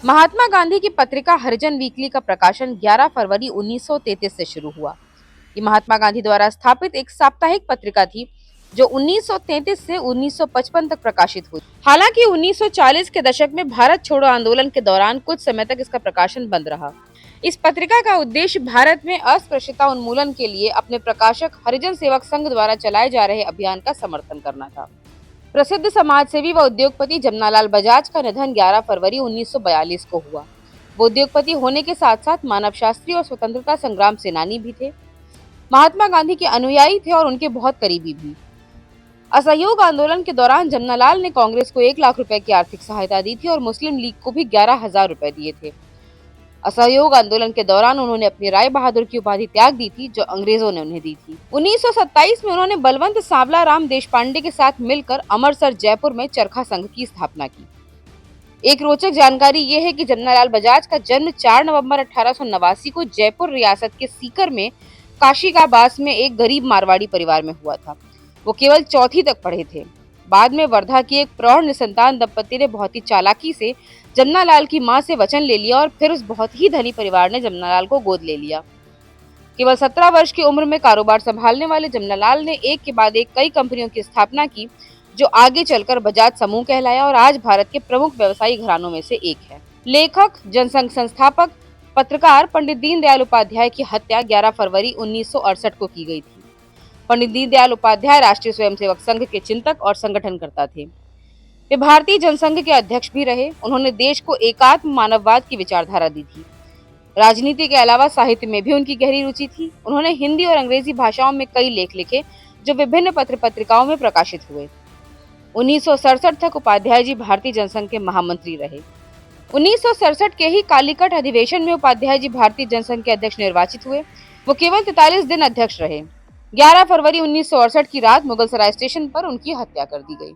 महात्मा गांधी की पत्रिका हरिजन वीकली का प्रकाशन 11 फरवरी 1933 से शुरू हुआ। ये महात्मा गांधी द्वारा स्थापित एक साप्ताहिक पत्रिका थी जो 1933 से 1955 तक प्रकाशित हुई। हालांकि 1940 के दशक में भारत छोड़ो आंदोलन के दौरान कुछ समय तक इसका प्रकाशन बंद रहा। इस पत्रिका का उद्देश्य भारत में अस्पृश्यता उन्मूलन के लिए अपने प्रकाशक हरिजन सेवक संघ द्वारा चलाए जा रहे अभियान का समर्थन करना था। प्रसिद्ध समाजसेवी व उद्योगपति जमनालाल बजाज का निधन 11 फरवरी 1942 को हुआ। वो उद्योगपति होने के साथ साथ मानव शास्त्री और स्वतंत्रता संग्राम सेनानी भी थे। महात्मा गांधी के अनुयायी थे और उनके बहुत करीबी भी। असहयोग आंदोलन के दौरान जमनालाल ने कांग्रेस को 1 लाख रुपए की आर्थिक सहायता दी थी और मुस्लिम लीग को भी 11,000 रुपए दिए थे। असहयोग आंदोलन के दौरान उन्होंने अपनी राय बहादुर की उपाधि त्याग दी थी जो अंग्रेजों ने उन्हें दी थी। 1927 में उन्होंने बलवंत सांवला राम देशपांडे के साथ मिलकर अमरसर जयपुर में चरखा संघ की स्थापना की। एक रोचक जानकारी ये है कि जमनालाल बजाज का जन्म 4 नवंबर 1889 को जयपुर रियासत के सीकर में काशीकाबास में एक गरीब मारवाड़ी परिवार में हुआ था। वो केवल चौथी तक पढ़े थे। बाद में वर्धा की एक प्रौढ़ निसंतान दंपति ने बहुत ही चालाकी से जमनालाल की मां से वचन ले लिया और फिर उस बहुत ही धनी परिवार ने जमनालाल को गोद ले लिया। केवल 17 वर्ष की उम्र में कारोबार संभालने वाले जमनालाल ने एक के बाद एक कई कंपनियों की स्थापना की जो आगे चलकर बजाज समूह कहलाया और आज भारत के प्रमुख व्यवसायी घरानों में से एक है। लेखक, जनसंघ संस्थापक, पत्रकार पंडित दीनदयाल उपाध्याय की हत्या 11 फरवरी 1968 को की गई थी। पंडित दीनदयाल उपाध्याय राष्ट्रीय स्वयंसेवक संघ के चिंतक और संगठनकर्ता थे। वे भारतीय जनसंघ के अध्यक्ष भी रहे। उन्होंने देश को एकात्म मानववाद की विचारधारा दी थी। राजनीति के अलावा साहित्य में भी उनकी गहरी रुचि थी। उन्होंने हिंदी और अंग्रेजी भाषाओं में कई लेख लिखे जो विभिन्न पत्र पत्रिकाओं में प्रकाशित हुए। 1967 तक उपाध्याय जी भारतीय जनसंघ के महामंत्री रहे। 1967 के ही कालीकट अधिवेशन में उपाध्याय जी भारतीय जनसंघ के अध्यक्ष निर्वाचित हुए। वो केवल 43 दिन अध्यक्ष रहे। 11 फरवरी 1968 की रात मुगलसराय स्टेशन पर उनकी हत्या कर दी गई।